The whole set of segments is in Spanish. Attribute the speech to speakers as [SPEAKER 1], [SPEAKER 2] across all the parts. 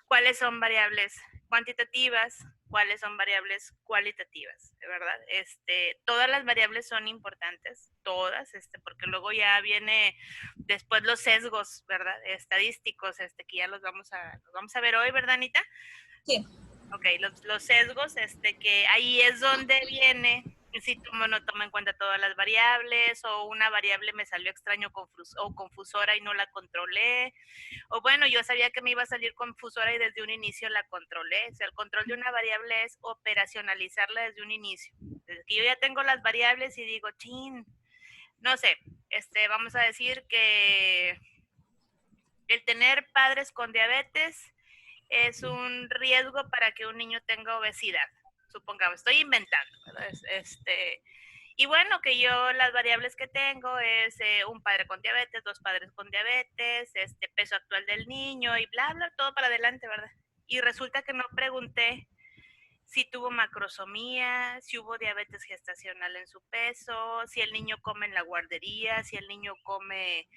[SPEAKER 1] cuáles son variables cuantitativas, cuáles son variables cualitativas, ¿verdad? Todas las variables son importantes, todas, porque luego ya viene después los sesgos, ¿verdad? Estadísticos, que ya los vamos a ver hoy, ¿verdad, Anita?
[SPEAKER 2] Sí.
[SPEAKER 1] Ok, los sesgos, que ahí es donde viene, si no tomo en cuenta todas las variables, o una variable me salió extraño o confusora y no la controlé, o bueno, yo sabía que me iba a salir confusora y desde un inicio la controlé. O sea, el control de una variable es operacionalizarla desde un inicio. Desde que yo ya tengo las variables y digo, chin, no sé, vamos a decir que el tener padres con diabetes es un riesgo para que un niño tenga obesidad. Supongamos, estoy inventando, ¿verdad? Y bueno, que yo las variables que tengo es un padre con diabetes, 2 padres con diabetes, peso actual del niño y bla, bla, todo para adelante, ¿verdad? Y resulta que no pregunté si tuvo macrosomía, si hubo diabetes gestacional en su peso, si el niño come en la guardería, si el niño come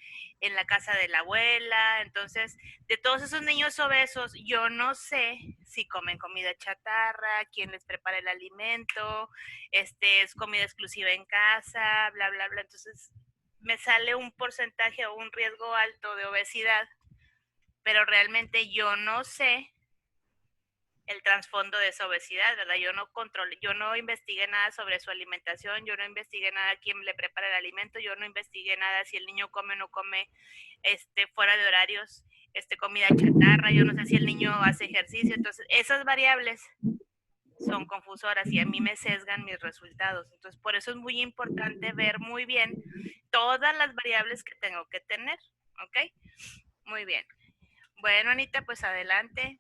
[SPEAKER 1] en la casa de la abuela. Entonces, de todos esos niños obesos, yo no sé si comen comida chatarra, quién les prepara el alimento, es comida exclusiva en casa, bla, bla, bla. Entonces, me sale un porcentaje o un riesgo alto de obesidad, pero realmente yo no sé el trasfondo de esa obesidad, ¿verdad? Yo no investigué nada sobre su alimentación, yo no investigué nada quién le prepara el alimento, yo no investigué nada si el niño come o no come fuera de horarios, comida chatarra, yo no sé si el niño hace ejercicio. Entonces esas variables son confusoras y a mí me sesgan mis resultados. Entonces por eso es muy importante ver muy bien todas las variables que tengo que tener, ¿ok? Muy bien. Bueno, Anita, pues adelante.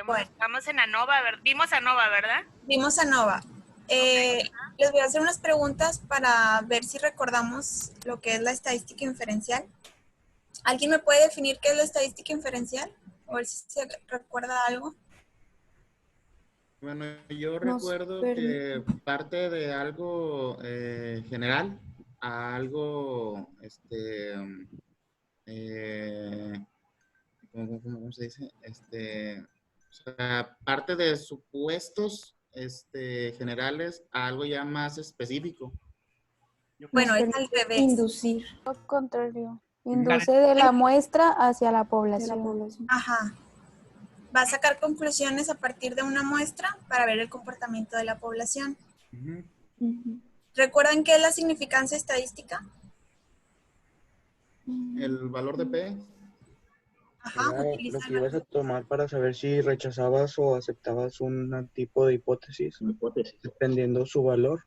[SPEAKER 2] Bueno.
[SPEAKER 1] Estamos en ANOVA, vimos ANOVA, ¿verdad?
[SPEAKER 2] Vimos ANOVA. Les voy a hacer unas preguntas para ver si recordamos lo que es la estadística inferencial. ¿Alguien me puede definir qué es la estadística inferencial? O ver si se recuerda algo.
[SPEAKER 3] Bueno, yo recuerdo que parte de algo general a algo, ¿cómo se dice? O sea, parte de supuestos generales a algo ya más específico.
[SPEAKER 2] Bueno, es al revés.
[SPEAKER 4] Inducir.
[SPEAKER 5] Lo contrario. Induce de la muestra hacia la población.
[SPEAKER 2] Ajá. Va a sacar conclusiones a partir de una muestra para ver el comportamiento de la población. ¿Recuerdan qué es la significancia estadística?
[SPEAKER 3] El valor de P.
[SPEAKER 2] Ajá,
[SPEAKER 6] Lo que ibas a tomar para saber si rechazabas o aceptabas un tipo de hipótesis, dependiendo su valor.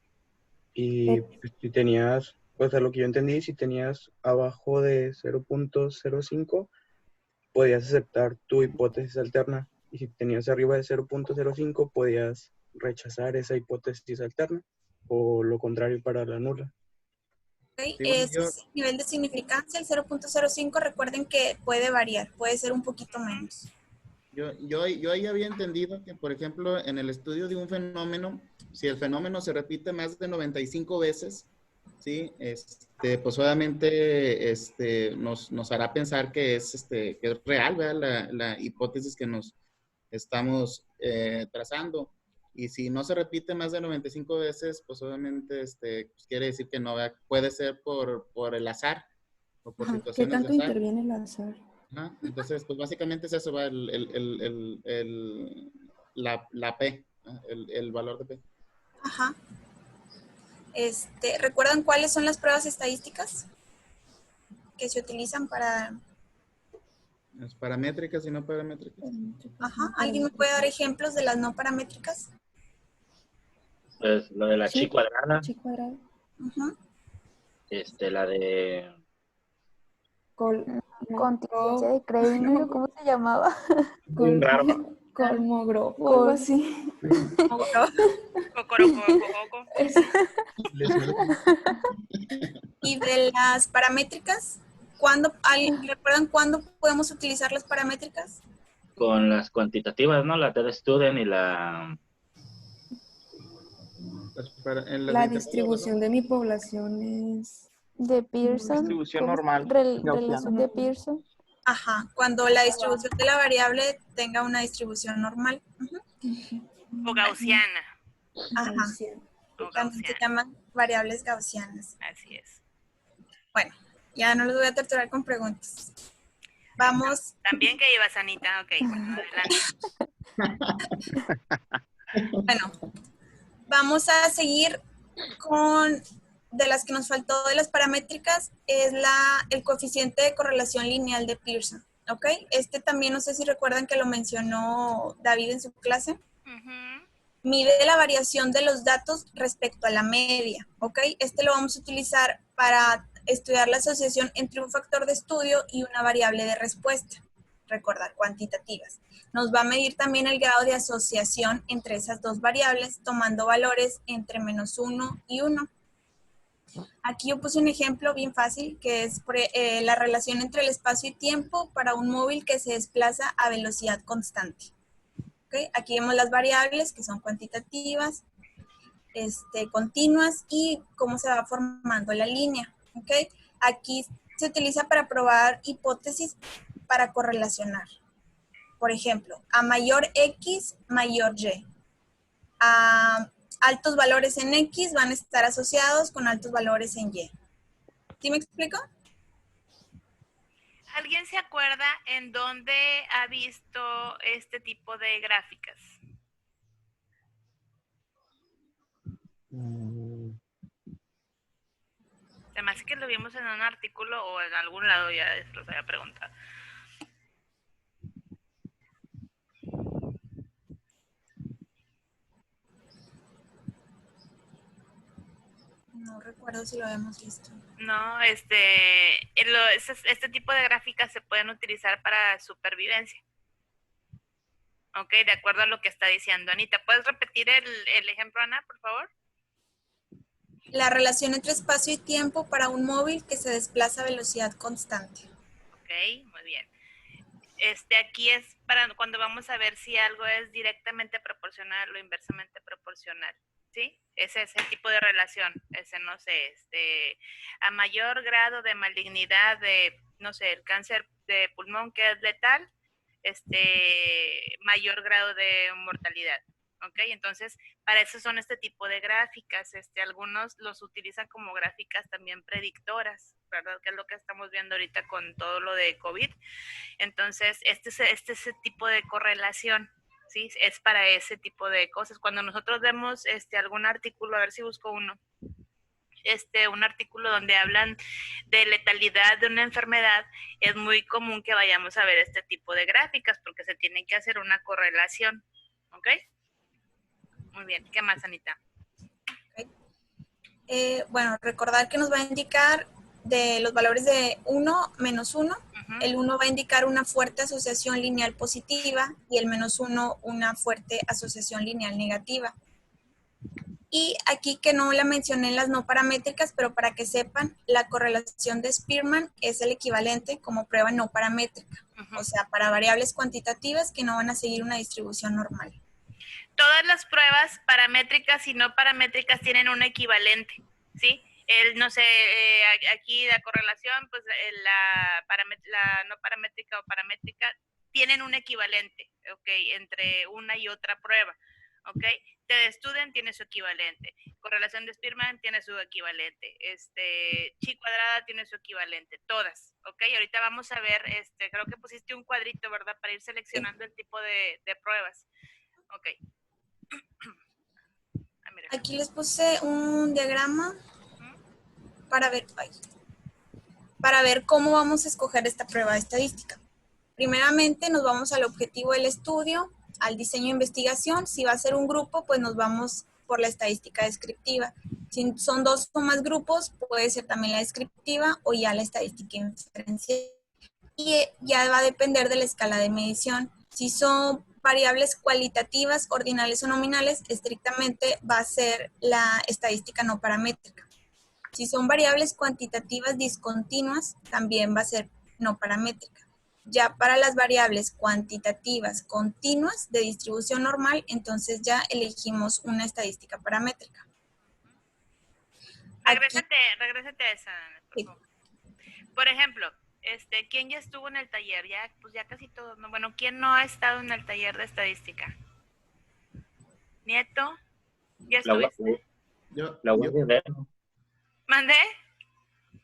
[SPEAKER 6] Y pues, si tenías, pues a lo que yo entendí, si tenías abajo de 0.05, podías aceptar tu hipótesis alterna. Y si tenías arriba de 0.05, podías rechazar esa hipótesis alterna. O lo contrario para la nula.
[SPEAKER 2] Okay. Ese es el nivel de significancia, el 0.05. Recuerden que puede variar, puede ser un poquito menos.
[SPEAKER 3] Yo ahí había entendido que, por ejemplo, en el estudio de un fenómeno, si el fenómeno se repite más de 95 veces, ¿sí? Pues obviamente nos hará pensar que es real, ¿verdad? La hipótesis que nos estamos trazando. Y si no se repite más de 95 veces, pues obviamente pues quiere decir que no, ¿verdad? Puede ser por el azar o por situaciones
[SPEAKER 4] ¿Qué tanto
[SPEAKER 3] de azar.
[SPEAKER 4] interviene el azar?
[SPEAKER 3] Ajá. Entonces, pues básicamente es eso, va la P, el valor de P.
[SPEAKER 2] Ajá. ¿Recuerdan cuáles son las pruebas estadísticas que se utilizan para...?
[SPEAKER 3] Las paramétricas y no paramétricas.
[SPEAKER 2] Ajá. ¿Alguien me puede dar ejemplos de las no paramétricas?
[SPEAKER 7] Pues lo de la chi cuadrada.
[SPEAKER 4] Chi cuadrada.
[SPEAKER 2] Uh-huh.
[SPEAKER 7] La de...
[SPEAKER 5] Contingencia de Kramer, ¿cómo se llamaba?
[SPEAKER 4] Colmogro, o algo así.
[SPEAKER 2] Y de las paramétricas, ¿recuerdan cuándo podemos utilizar las paramétricas?
[SPEAKER 7] Con las cuantitativas, ¿no? La TED Student y la...
[SPEAKER 4] La distribución de mi población es...
[SPEAKER 5] De Pearson.
[SPEAKER 7] Distribución normal.
[SPEAKER 5] Relación de Pearson.
[SPEAKER 2] Ajá, cuando la distribución de la variable tenga una distribución normal.
[SPEAKER 1] O gaussiana.
[SPEAKER 2] Ajá,
[SPEAKER 1] O
[SPEAKER 2] también se
[SPEAKER 1] gaussiana.
[SPEAKER 2] llaman variables gaussianas.
[SPEAKER 1] Así es.
[SPEAKER 2] Bueno, ya no los voy a torturar con preguntas. Vamos.
[SPEAKER 1] También que ibas, Anita. Ok, adelante.
[SPEAKER 2] Bueno, vamos a seguir con, de las que nos faltó de las paramétricas, es el coeficiente de correlación lineal de Pearson. ¿Ok? Este también no sé si recuerdan que lo mencionó David en su clase. Mide la variación de los datos respecto a la media. ¿Ok? Este lo vamos a utilizar para estudiar la asociación entre un factor de estudio y una variable de respuesta. Recordar, cuantitativas. Nos va a medir también el grado de asociación entre esas dos variables, tomando valores entre -1 y 1. Aquí yo puse un ejemplo bien fácil, que es la relación entre el espacio y tiempo para un móvil que se desplaza a velocidad constante. ¿Okay? Aquí vemos las variables que son cuantitativas, continuas y cómo se va formando la línea. ¿Okay? Aquí se utiliza para probar hipótesis para correlacionar. Por ejemplo, a mayor X, mayor Y. A altos valores en X van a estar asociados con altos valores en Y. ¿Sí me explico?
[SPEAKER 1] ¿Alguien se acuerda en dónde ha visto este tipo de gráficas? Se me hace que lo vimos en un artículo o en algún lado, ya los había preguntado.
[SPEAKER 2] No recuerdo si lo habíamos visto.
[SPEAKER 1] No, este tipo de gráficas se pueden utilizar para supervivencia. Ok, de acuerdo a lo que está diciendo Anita. ¿Puedes repetir el ejemplo, Ana, por favor?
[SPEAKER 2] La relación entre espacio y tiempo para un móvil que se desplaza a velocidad constante.
[SPEAKER 1] Ok, muy bien. Aquí es para cuando vamos a ver si algo es directamente proporcional o inversamente proporcional. ¿Sí? Ese es el tipo de relación. No sé, a mayor grado de malignidad de, no sé, el cáncer de pulmón que es letal, mayor grado de mortalidad. ¿Ok? Entonces, para eso son este tipo de gráficas. Algunos los utilizan como gráficas también predictoras, ¿verdad? Que es lo que estamos viendo ahorita con todo lo de COVID. Entonces, este es ese tipo de correlación, ¿sí? Es para ese tipo de cosas. Cuando nosotros vemos algún artículo, a ver si busco uno, un artículo donde hablan de letalidad de una enfermedad, es muy común que vayamos a ver este tipo de gráficas porque se tiene que hacer una correlación, ¿ok? Muy bien, ¿qué más, Anita?
[SPEAKER 2] Okay. Bueno, recordar que nos va a indicar de los valores de 1, -1. El 1 va a indicar una fuerte asociación lineal positiva y el -1 una fuerte asociación lineal negativa. Y aquí que no la mencioné en las no paramétricas, pero para que sepan, la correlación de Spearman es el equivalente como prueba no paramétrica. O sea, para variables cuantitativas que no van a seguir una distribución normal.
[SPEAKER 1] Todas las pruebas paramétricas y no paramétricas tienen un equivalente, ¿sí? No sé, aquí la correlación, pues la no paramétrica o paramétrica tienen un equivalente, ¿ok? Entre una y otra prueba, ¿ok? TD-Student tiene su equivalente, correlación de Spearman tiene su equivalente, chi cuadrada tiene su equivalente, todas, ¿ok? Ahorita vamos a ver, creo que pusiste un cuadrito, ¿verdad? Para ir seleccionando el tipo de pruebas, ¿ok?
[SPEAKER 2] Aquí les puse un diagrama para ver cómo vamos a escoger esta prueba de estadística. Primeramente nos vamos al objetivo del estudio, al diseño de investigación. Si va a ser un grupo, pues nos vamos por la estadística descriptiva. Si son 2 o más grupos, puede ser también la descriptiva o ya la estadística inferencial. Y ya va a depender de la escala de medición. Si son variables cualitativas, ordinales o nominales, estrictamente va a ser la estadística no paramétrica. Si son variables cuantitativas discontinuas, también va a ser no paramétrica. Ya para las variables cuantitativas continuas de distribución normal, entonces ya elegimos una estadística paramétrica.
[SPEAKER 1] Regrésate a esa, por favor. Por ejemplo, ¿Quién ya estuvo en el taller? Ya, pues ya casi todos, ¿no? Bueno, ¿quién no ha estado en el taller de estadística? Nieto, ¿ya
[SPEAKER 7] La,
[SPEAKER 1] estuviste?
[SPEAKER 7] la Guardia de...
[SPEAKER 1] ¿Mandé?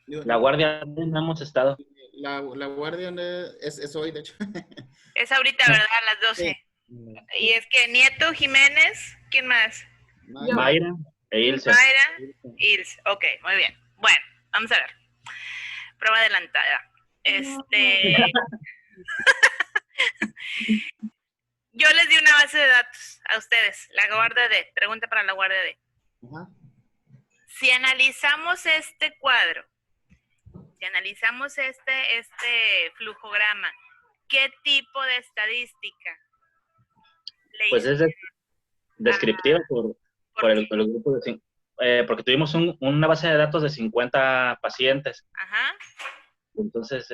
[SPEAKER 7] La Guardia de no hemos estado.
[SPEAKER 3] La guardia es hoy, de hecho.
[SPEAKER 1] Es ahorita, ¿verdad? A las 12.
[SPEAKER 3] Sí.
[SPEAKER 1] Y es que Nieto, Jiménez, ¿quién más?
[SPEAKER 7] Mayra e Ilse.
[SPEAKER 1] Mayra, Ilse. Ok, muy bien. Bueno, vamos a ver. Prueba adelantada. Yo les di una base de datos a ustedes, la Guardia D. Pregunta para la Guardia D.
[SPEAKER 3] Ajá.
[SPEAKER 1] Si analizamos este cuadro, si analizamos este flujograma, ¿qué tipo de estadística le
[SPEAKER 7] Pues
[SPEAKER 1] hizo?
[SPEAKER 7] es descriptiva por el grupo de... porque tuvimos una base de datos de 50 pacientes.
[SPEAKER 1] Ajá.
[SPEAKER 7] Entonces,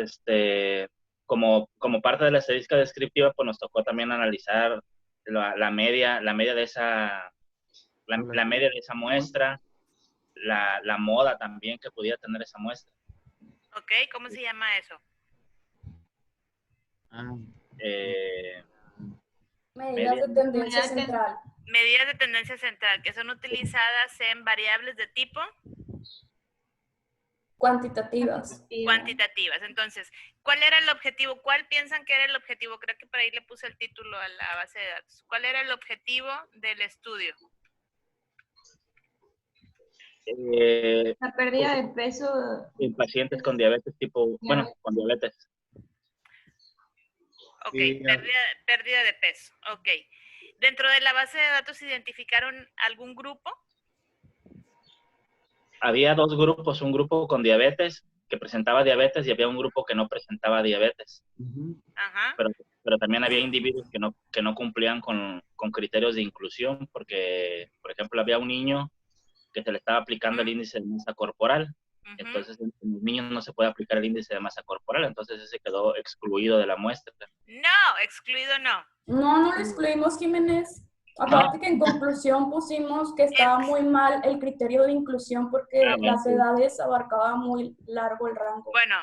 [SPEAKER 7] como parte de la estadística descriptiva, pues nos tocó también analizar la media de esa muestra, la moda también que podía tener esa muestra.
[SPEAKER 1] Ok, ¿cómo se llama eso?
[SPEAKER 8] Medidas de tendencia central.
[SPEAKER 1] Medidas de tendencia central, que son utilizadas en variables de tipo
[SPEAKER 8] Cuantitativas.
[SPEAKER 1] cuantitativas. Entonces, ¿cuál era el objetivo? ¿Cuál piensan que era el objetivo? Creo que por ahí le puse el título a la base de datos. ¿Cuál era el objetivo del estudio?
[SPEAKER 9] La pérdida de peso.
[SPEAKER 7] En pacientes con diabetes con diabetes.
[SPEAKER 1] Ok,
[SPEAKER 3] Sí,
[SPEAKER 1] pérdida de peso. Ok. ¿Dentro de la base de datos identificaron algún grupo?
[SPEAKER 7] Había dos grupos, un grupo con diabetes que presentaba diabetes y había un grupo que no presentaba diabetes.
[SPEAKER 1] Ajá.
[SPEAKER 7] Pero también había individuos que no cumplían con criterios de inclusión porque, por ejemplo, había un niño que se le estaba aplicando el índice de masa corporal. Entonces, en los niños no se puede aplicar el índice de masa corporal, entonces ese quedó excluido de la muestra.
[SPEAKER 1] No, excluido no.
[SPEAKER 8] No lo excluimos, Jiménez. Aparte que en conclusión pusimos que estaba muy mal el criterio de inclusión porque las edades abarcaba muy largo el rango.
[SPEAKER 1] Bueno,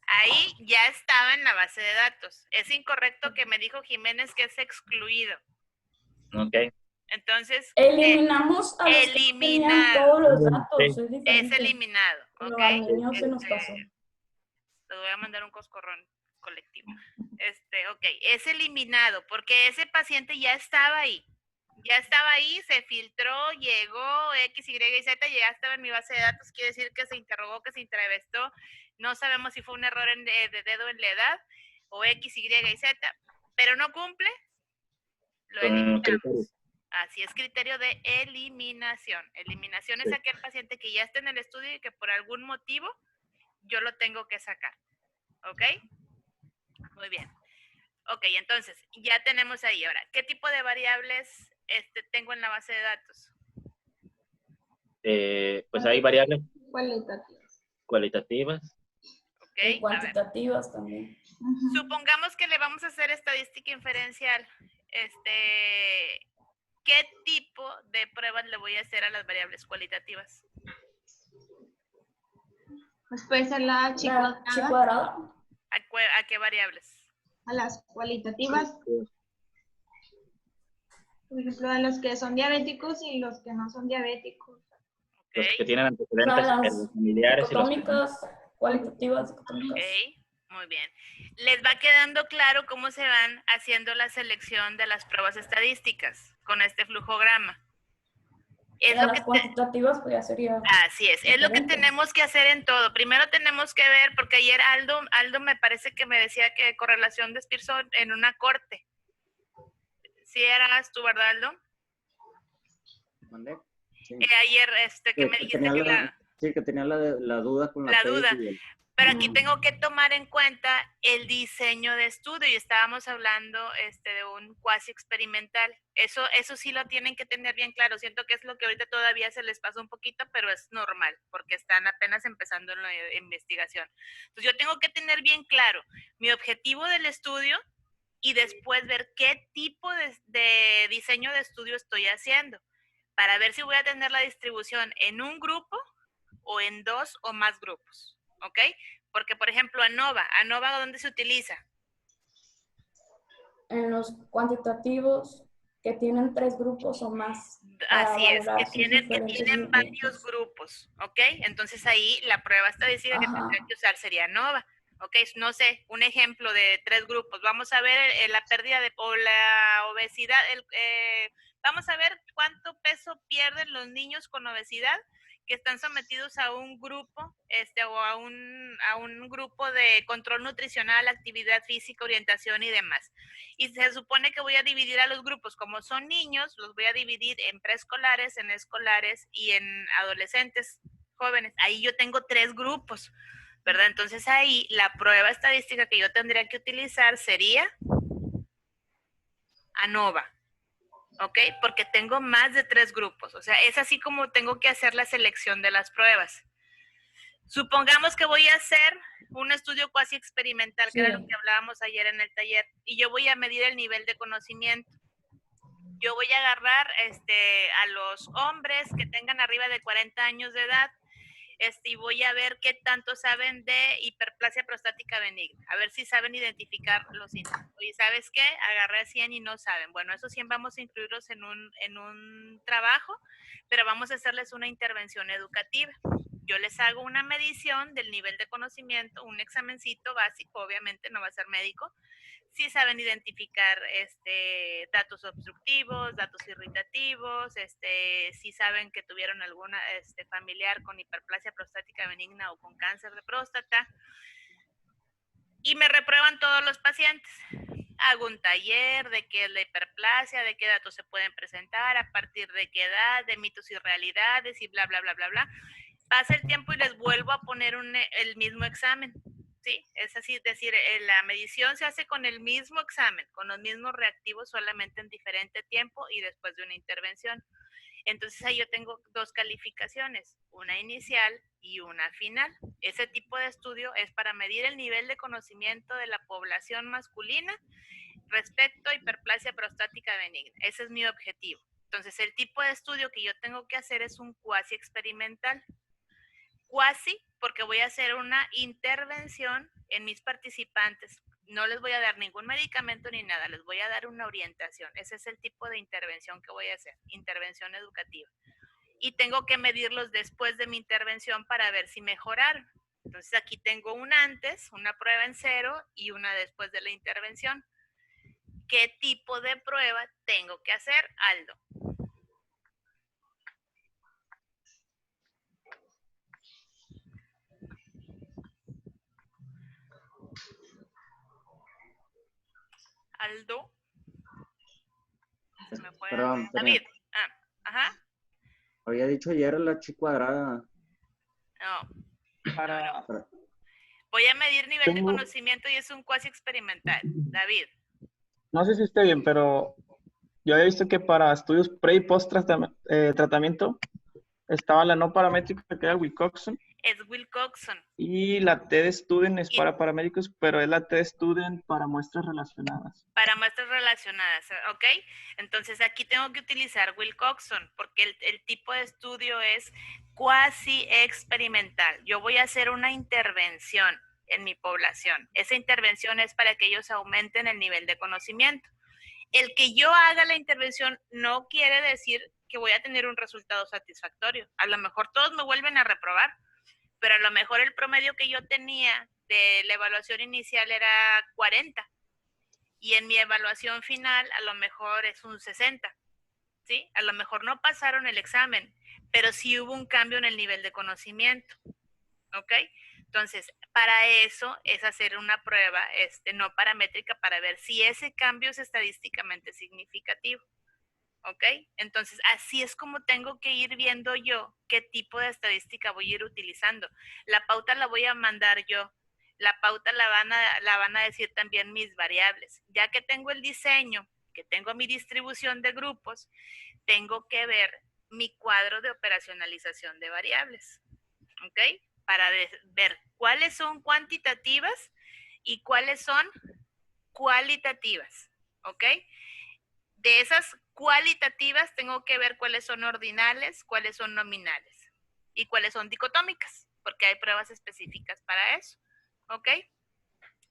[SPEAKER 1] ahí ya estaba en la base de datos. Es incorrecto que me dijo Jiménez que es excluido.
[SPEAKER 7] Ok.
[SPEAKER 1] Entonces,
[SPEAKER 8] eliminamos a los que tenían todos los datos.
[SPEAKER 7] Sí.
[SPEAKER 1] Es eliminado.
[SPEAKER 8] Pero
[SPEAKER 1] Ok.
[SPEAKER 8] al niño se nos pasó.
[SPEAKER 1] Les voy a mandar un coscorrón colectivo. Ok, es eliminado porque ese paciente ya estaba ahí. Ya estaba ahí, se filtró, llegó X, Y y Z, ya estaba en mi base de datos, quiere decir que se interrogó, que se entrevistó. No sabemos si fue un error de dedo en la edad o X, Y y Z, pero no cumple, lo eliminamos. Así es, criterio de eliminación. Eliminación es aquel paciente que ya está en el estudio y que por algún motivo yo lo tengo que sacar. ¿Ok? Muy bien. Ok, entonces, ya tenemos ahí. Ahora, ¿qué tipo de variables tengo en la base de datos?
[SPEAKER 7] Pues hay variables
[SPEAKER 9] Cualitativas.
[SPEAKER 1] Ok.
[SPEAKER 8] Y cuantitativas también.
[SPEAKER 1] Supongamos que le vamos a hacer estadística inferencial. ¿Qué tipo de pruebas le voy a hacer a las variables cualitativas?
[SPEAKER 9] Pues puede ser la chi cuadrada.
[SPEAKER 1] ¿A qué variables?
[SPEAKER 9] A las cualitativas. Por ejemplo, a los que son diabéticos y los que no son diabéticos.
[SPEAKER 7] Los que tienen antecedentes familiares.
[SPEAKER 8] Dicotómicas, cualitativas, dicotómicas.
[SPEAKER 1] Ok, muy bien. ¿Les va quedando claro cómo se van haciendo la selección de las pruebas estadísticas con este flujograma?
[SPEAKER 8] Las cuantitativas pues ya sería...
[SPEAKER 1] Así es lo que tenemos que hacer en todo. Primero tenemos que ver, porque ayer Aldo me parece que me decía que correlación de Pearson en una corte. ¿Sí eras tú, verdad, Aldo?
[SPEAKER 10] ¿Mandé? Sí.
[SPEAKER 1] Ayer que me dijiste que
[SPEAKER 10] Sí, que tenía la duda con
[SPEAKER 1] la duda. Pero aquí tengo que tomar en cuenta el diseño de estudio y estábamos hablando de un cuasi experimental. Eso sí lo tienen que tener bien claro. Siento que es lo que ahorita todavía se les pasa un poquito, pero es normal porque están apenas empezando en la investigación. Entonces yo tengo que tener bien claro mi objetivo del estudio y después ver qué tipo de diseño de estudio estoy haciendo para ver si voy a tener la distribución en un grupo o en 2 o más grupos. ¿Ok? Porque, por ejemplo, ANOVA, ¿dónde se utiliza?
[SPEAKER 8] En los cuantitativos que tienen 3 grupos o más.
[SPEAKER 1] Así es, que tienen varios grupos, ¿ok? Entonces ahí la prueba estadística que tendría que usar sería ANOVA, ¿ok? No sé, un ejemplo de 3 grupos. Vamos a ver la pérdida o la obesidad. Vamos a ver cuánto peso pierden los niños con obesidad que están sometidos a un grupo, o a un grupo de control nutricional, actividad física, orientación y demás. Y se supone que voy a dividir a los grupos, como son niños, los voy a dividir en preescolares, en escolares y en adolescentes jóvenes. Ahí yo tengo 3 grupos, ¿verdad? Entonces ahí la prueba estadística que yo tendría que utilizar sería ANOVA. ¿Ok? Porque tengo más de 3 grupos. O sea, es así como tengo que hacer la selección de las pruebas. Supongamos que voy a hacer un estudio cuasi experimental, que era lo que hablábamos ayer en el taller, y yo voy a medir el nivel de conocimiento. Yo voy a agarrar a los hombres que tengan arriba de 40 años de edad, y voy a ver qué tanto saben de hiperplasia prostática benigna, a ver si saben identificar los síntomas. Oye, ¿sabes qué? Agarré 100 y no saben. Bueno, esos 100 vamos a incluirlos en un trabajo, pero vamos a hacerles una intervención educativa. Yo les hago una medición del nivel de conocimiento, un examencito básico, obviamente no va a ser médico, si saben identificar datos obstructivos, datos irritativos, si saben que tuvieron alguna familiar con hiperplasia prostática benigna o con cáncer de próstata. Y me reprueban todos los pacientes. Hago un taller de qué es la hiperplasia, de qué datos se pueden presentar, a partir de qué edad, de mitos y realidades y bla, bla, bla, bla, bla. Pasa el tiempo y les vuelvo a poner el mismo examen. ¿Sí? Es así, es decir, la medición se hace con el mismo examen, con los mismos reactivos, solamente en diferente tiempo y después de una intervención. Entonces ahí yo tengo 2 calificaciones, una inicial y una final. Ese tipo de estudio es para medir el nivel de conocimiento de la población masculina respecto a hiperplasia prostática benigna. Ese es mi objetivo. Entonces el tipo de estudio que yo tengo que hacer es un cuasi experimental. Cuasi, porque voy a hacer una intervención en mis participantes. No les voy a dar ningún medicamento ni nada, les voy a dar una orientación. Ese es el tipo de intervención que voy a hacer, intervención educativa. Y tengo que medirlos después de mi intervención para ver si mejoraron. Entonces aquí tengo una antes, una prueba en 0 y una después de la intervención. ¿Qué tipo de prueba tengo que hacer, Aldo? Aldo. Se me fue.
[SPEAKER 10] Perdón.
[SPEAKER 1] David. Ajá.
[SPEAKER 10] Había dicho ayer la chi cuadrada.
[SPEAKER 1] No. Voy a medir nivel de conocimiento y es un cuasi experimental. David.
[SPEAKER 6] No sé si esté bien, pero yo he visto que para estudios pre y post tratamiento estaba la no paramétrica que era Wilcoxon.
[SPEAKER 1] Es Wilcoxon.
[SPEAKER 6] Y la TED-Student es para paramédicos, pero es la TED-Student para muestras relacionadas.
[SPEAKER 1] Para muestras relacionadas, ¿ok? Entonces aquí tengo que utilizar Wilcoxon porque el tipo de estudio es cuasi experimental. Yo voy a hacer una intervención en mi población. Esa intervención es para que ellos aumenten el nivel de conocimiento. El que yo haga la intervención no quiere decir que voy a tener un resultado satisfactorio. A lo mejor todos me vuelven a reprobar, pero a lo mejor el promedio que yo tenía de la evaluación inicial era 40 y en mi evaluación final a lo mejor es un 60, ¿sí? A lo mejor no pasaron el examen, pero sí hubo un cambio en el nivel de conocimiento, ¿ok? Entonces, para eso es hacer una prueba no paramétrica para ver si ese cambio es estadísticamente significativo. ¿Ok? Entonces, así es como tengo que ir viendo yo qué tipo de estadística voy a ir utilizando. La pauta la voy a mandar yo. La pauta la van a decir también mis variables. Ya que tengo el diseño, que tengo mi distribución de grupos, tengo que ver mi cuadro de operacionalización de variables. ¿Ok? Para ver cuáles son cuantitativas y cuáles son cualitativas. ¿Ok? De esas cualitativas tengo que ver cuáles son ordinales, cuáles son nominales y cuáles son dicotómicas, porque hay pruebas específicas para eso. ¿ok?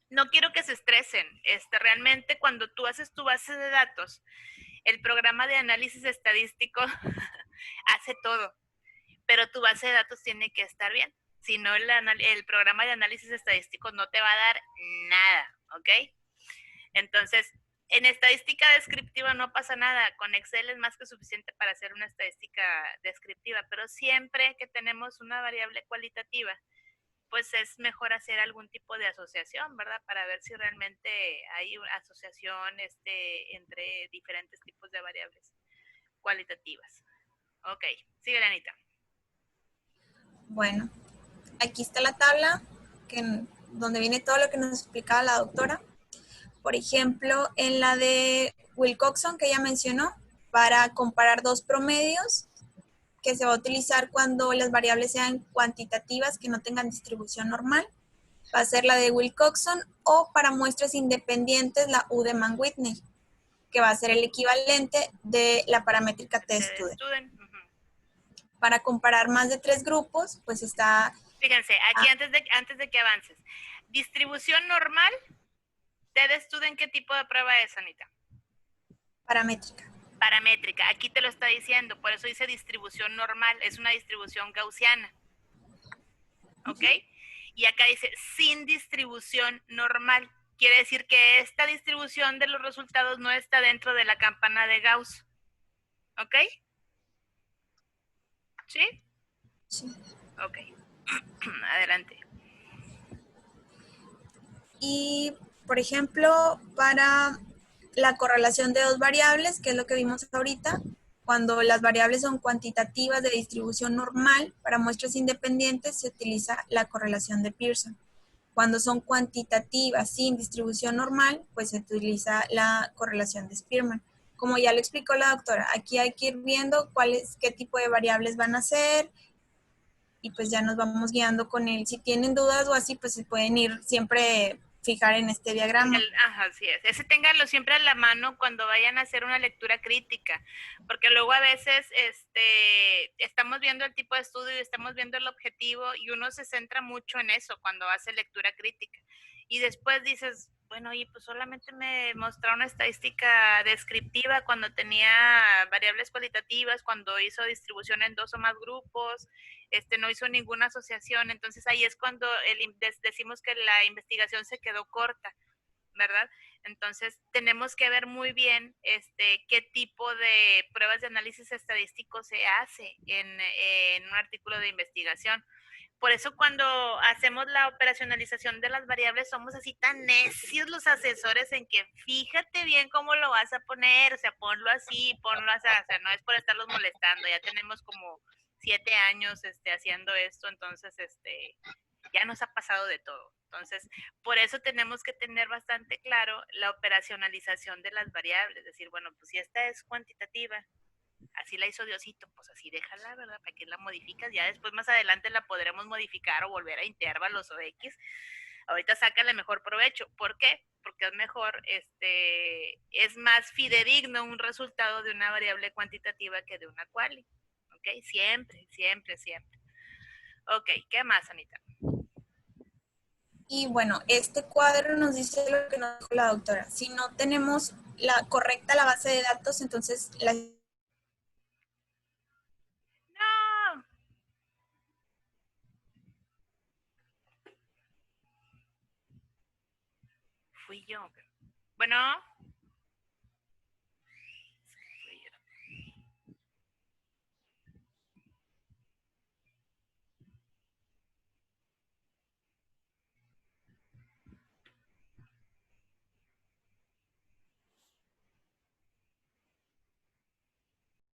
[SPEAKER 1] No quiero que se estresen. Realmente cuando tú haces tu base de datos, el programa de análisis estadístico hace todo, pero tu base de datos tiene que estar bien. Si no, el programa de análisis estadístico no te va a dar nada, ¿ok? Entonces, en estadística descriptiva no pasa nada. Con Excel es más que suficiente para hacer una estadística descriptiva, pero siempre que tenemos una variable cualitativa, pues es mejor hacer algún tipo de asociación, ¿verdad? Para ver si realmente hay una asociación entre diferentes tipos de variables cualitativas. Ok, sigue, Anita.
[SPEAKER 2] Bueno, aquí está la tabla donde viene todo lo que nos explicaba la doctora. Por ejemplo, en la de Wilcoxon que ella mencionó, para comparar dos promedios, que se va a utilizar cuando las variables sean cuantitativas que no tengan distribución normal, va a ser la de Wilcoxon, o para muestras independientes la U de Mann-Whitney, que va a ser el equivalente de la paramétrica T-Student. Para comparar más de 3 grupos, pues está...
[SPEAKER 1] Fíjense, aquí antes de que avances, distribución normal, T-Student, ¿qué tipo de prueba es, Anita?
[SPEAKER 2] Paramétrica.
[SPEAKER 1] Paramétrica, aquí te lo está diciendo, por eso dice distribución normal, es una distribución gaussiana. ¿Ok? Y acá dice sin distribución normal. Quiere decir que esta distribución de los resultados no está dentro de la campana de Gauss. ¿Ok? ¿Sí?
[SPEAKER 2] Sí.
[SPEAKER 1] Ok. Adelante.
[SPEAKER 2] Y, por ejemplo, para la correlación de dos variables, que es lo que vimos ahorita, cuando las variables son cuantitativas de distribución normal, para muestras independientes se utiliza la correlación de Pearson. Cuando son cuantitativas sin distribución normal, pues se utiliza la correlación de Spearman. Como ya lo explicó la doctora, aquí hay que ir viendo qué tipo de variables van a ser, y pues ya nos vamos guiando con él. Si tienen dudas o así, pues se pueden ir siempre fijar en este diagrama.
[SPEAKER 1] Ajá, así es. Ese ténganlo siempre a la mano cuando vayan a hacer una lectura crítica, porque luego a veces estamos viendo el tipo de estudio y estamos viendo el objetivo y uno se centra mucho en eso cuando hace lectura crítica. Y después dices, bueno, y pues solamente me mostró una estadística descriptiva cuando tenía variables cualitativas, cuando hizo distribución en 2 o más grupos, no hizo ninguna asociación. Entonces ahí es cuando decimos que la investigación se quedó corta, ¿verdad? Entonces tenemos que ver muy bien qué tipo de pruebas de análisis estadístico se hace en un artículo de investigación. Por eso cuando hacemos la operacionalización de las variables somos así tan necios los asesores en que fíjate bien cómo lo vas a poner, o sea, ponlo así, ponlo así, o sea, no es por estarlos molestando, ya tenemos como 7 años haciendo esto, entonces ya nos ha pasado de todo. Entonces, por eso tenemos que tener bastante claro la operacionalización de las variables, es decir, bueno, pues si esta es cuantitativa, así la hizo Diosito, pues así déjala, ¿verdad? ¿Para qué la modificas? Ya después más adelante la podremos modificar o volver a intervalos o X. Ahorita sácale mejor provecho. ¿Por qué? Porque es mejor, es más fidedigno un resultado de una variable cuantitativa que de una quali. ¿Ok? Siempre, siempre, siempre. Ok, ¿qué más, Anita?
[SPEAKER 2] Y bueno, este cuadro nos dice lo que nos dijo la doctora. Si no tenemos correcta la base de datos, entonces la...
[SPEAKER 1] ¡No! Fui yo. Bueno,